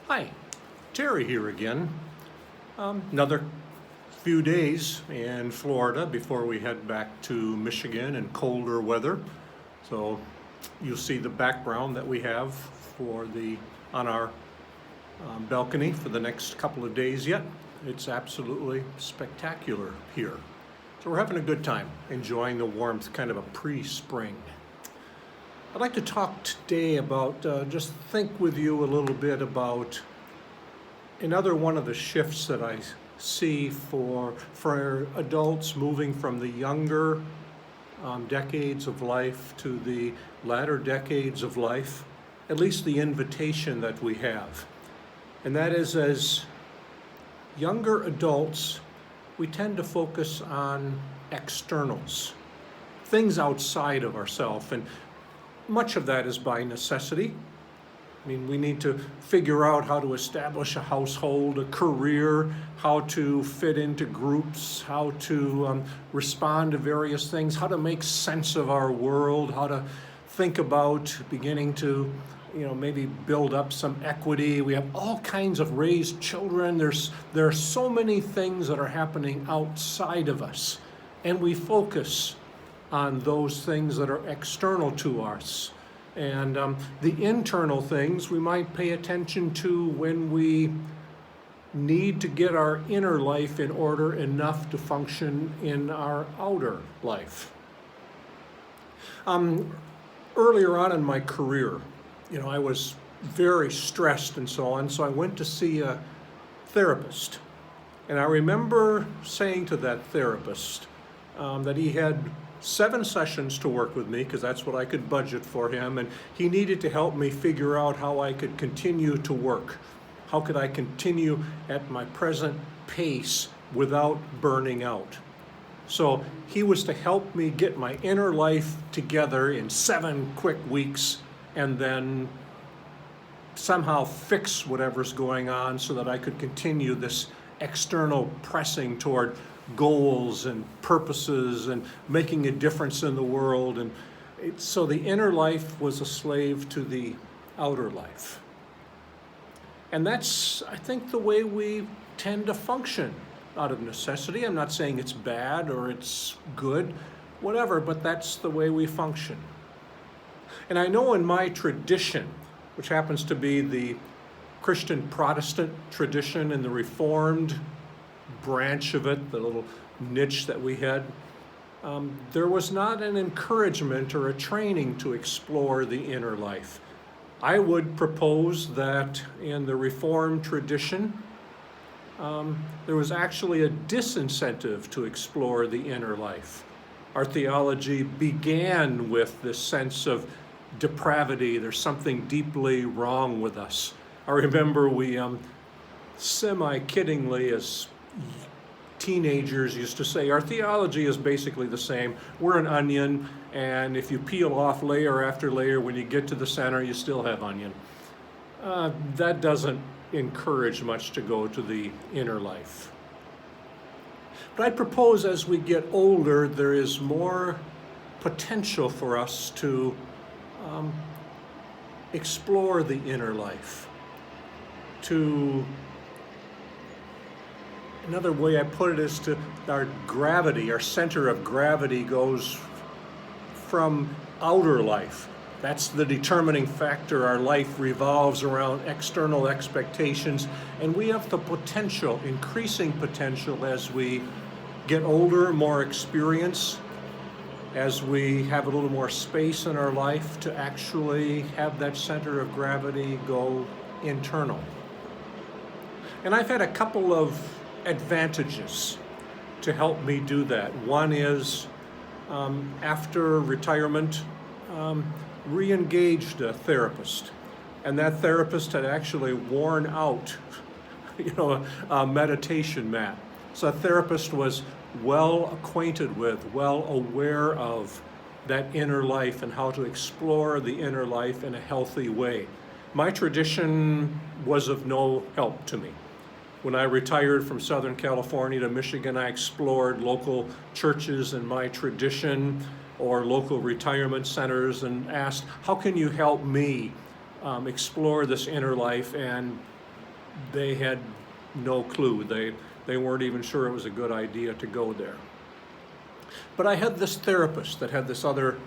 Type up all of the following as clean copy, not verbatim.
Hi, Terry here again. Another few days in Florida before we head back to Michigan in colder weather. So you'll see the background that we have on our balcony for the next couple of days yet. It's absolutely spectacular here. So we're having a good time, enjoying the warmth, kind of a pre-spring. I'd like to talk today about, just think with you a little bit about another one of the shifts that I see for adults moving from the younger decades of life to the latter decades of life, at least the invitation that we have. And that is, as younger adults, we tend to focus on externals, things outside of ourselves, and much of that is by necessity. I mean, we need to figure out how to establish a household, a career, how to fit into groups, how to respond to various things, how to make sense of our world, how to think about beginning to, maybe build up some equity. We have all kinds of raised children. There are so many things that are happening outside of us, and we focus on those things that are external to us. And the internal things we might pay attention to when we need to get our inner life in order enough to function in our outer life. Earlier on in my career, I was very stressed and so on, so I went to see a therapist. And I remember saying to that therapist that he had 7 sessions to work with me, because that's what I could budget for him, and he needed to help me figure out how I could continue to work. How could I continue at my present pace without burning out? So he was to help me get my inner life together in 7 quick weeks, and then somehow fix whatever's going on so that I could continue this external pressing toward goals and purposes and making a difference in the world. And so the inner life was a slave to the outer life. And that's, I think, the way we tend to function out of necessity. I'm not saying it's bad or it's good, whatever, but that's the way we function. And I know in my tradition, which happens to be the Christian Protestant tradition and the Reformed branch of it, the little niche that we had, there was not an encouragement or a training to explore the inner life. I would propose that in the Reformed tradition, there was actually a disincentive to explore the inner life. Our theology began with this sense of depravity. There's something deeply wrong with us. I remember we semi-kiddingly, as teenagers, used to say our theology is basically the same. We're an onion, and if you peel off layer after layer, when you get to the center, you still have onion. That doesn't encourage much to go to the inner life. But I propose as we get older, there is more potential for us to explore the inner life, another way I put it is to our center of gravity goes from outer life. That's the determining factor. Our life revolves around external expectations, and we have the potential, increasing potential as we get older, more experience, as we have a little more space in our life to actually have that center of gravity go internal. And I've had a couple of advantages to help me do that. One is, after retirement, re-engaged a therapist, and that therapist had actually worn out, a meditation mat. So a therapist was well acquainted with, well aware of that inner life and how to explore the inner life in a healthy way. My tradition was of no help to me. When I retired from Southern California to Michigan, I explored local churches in my tradition or local retirement centers and asked, how can you help me explore this inner life and they had no clue. They weren't even sure it was a good idea to go there. But I had this therapist that had this other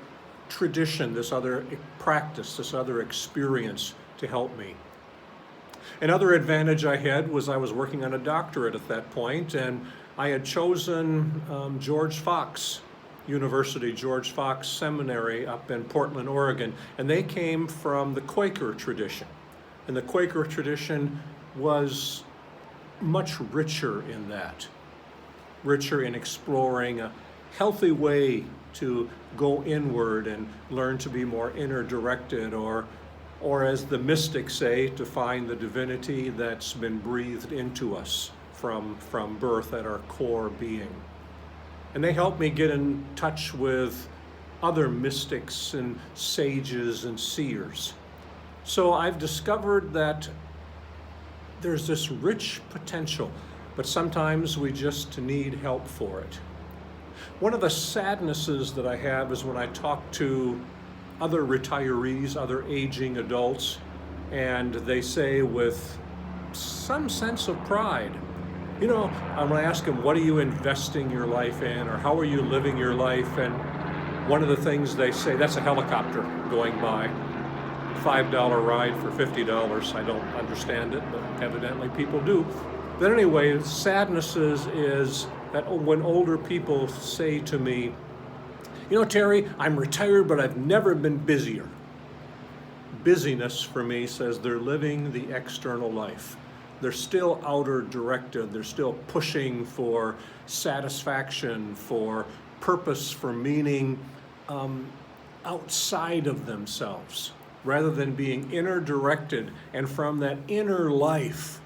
tradition, this other practice, this other experience to help me. Another advantage I had was I was working on a doctorate at that point, and I had chosen George Fox University, George Fox Seminary up in Portland, Oregon, and they came from the Quaker tradition. And the Quaker tradition was much richer in that, richer in exploring a healthy way to go inward and learn to be more inner directed, or as the mystics say, to find the divinity that's been breathed into us from birth at our core being. And they helped me get in touch with other mystics and sages and seers. So I've discovered that there's this rich potential, but sometimes we just need help for it. One of the sadnesses that I have is when I talk to other retirees, other aging adults, and they say with some sense of pride, when I ask them, what are you investing your life in, or how are you living your life? And one of the things they say, that's a helicopter going by, $5 ride for $50. I don't understand it, but evidently people do. But anyway, sadness is that when older people say to me, Terry, I'm retired, but I've never been busier. Busyness for me says they're living the external life. They're still outer directed. They're still pushing for satisfaction, for purpose, for meaning outside of themselves, rather than being inner directed and from that inner life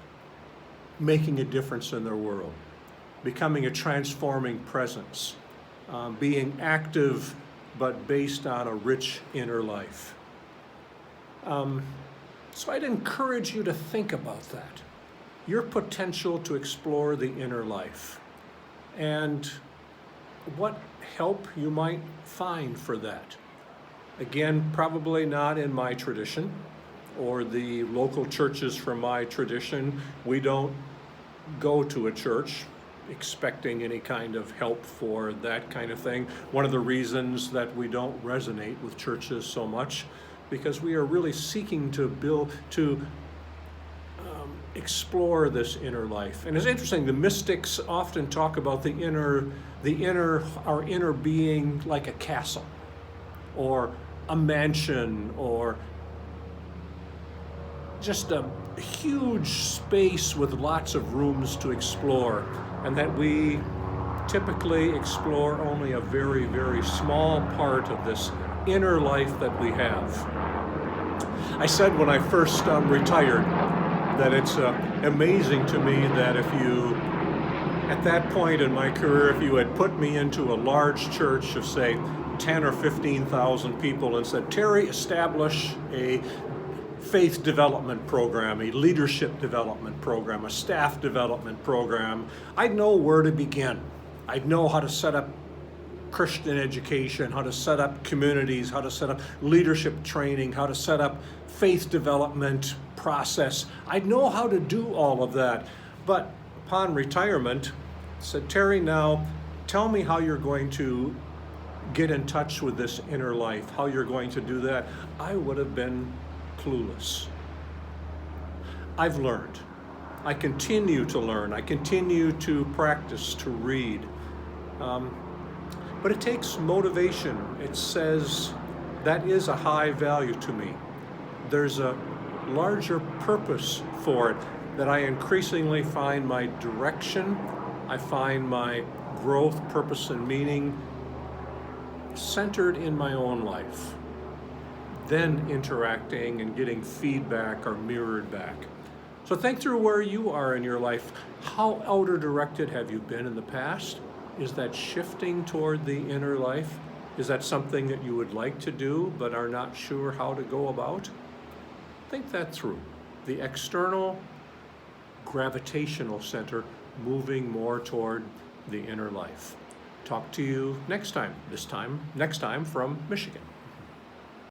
making a difference in their world, becoming a transforming presence, being active but based on a rich inner life. So I'd encourage you to think about that, your potential to explore the inner life, and what help you might find for that. Again, probably not in my tradition or the local churches from my tradition. We don't go to a church expecting any kind of help for that kind of thing. One of the reasons that we don't resonate with churches so much, because we are really seeking to explore this inner life. And it's interesting, the mystics often talk about our inner being like a castle, or a mansion, or just a huge space with lots of rooms to explore, and that we typically explore only a very, very small part of this inner life that we have. I said when I first retired that it's amazing to me that at that point in my career, if you had put me into a large church of, say, 10 or 15,000 people and said, Terry, establish a faith development program, a leadership development program, a staff development program, I'd know where to begin. I'd know how to set up Christian education, how to set up communities, how to set up leadership training, how to set up faith development process. I'd know how to do all of that. But upon retirement, I said, Terry, now tell me how you're going to get in touch with this inner life, how you're going to do that. I would have been clueless. I've learned. I continue to learn. I continue to practice, to read. But it takes motivation. It says that is a high value to me. There's a larger purpose for it, that I increasingly find my direction, I find my growth, purpose, and meaning centered in my own life, then interacting and getting feedback or mirrored back. So think through where you are in your life. How outer directed have you been in the past? Is that shifting toward the inner life? Is that something that you would like to do but are not sure how to go about? Think that through. The external gravitational center moving more toward the inner life. Talk to you next time from Michigan.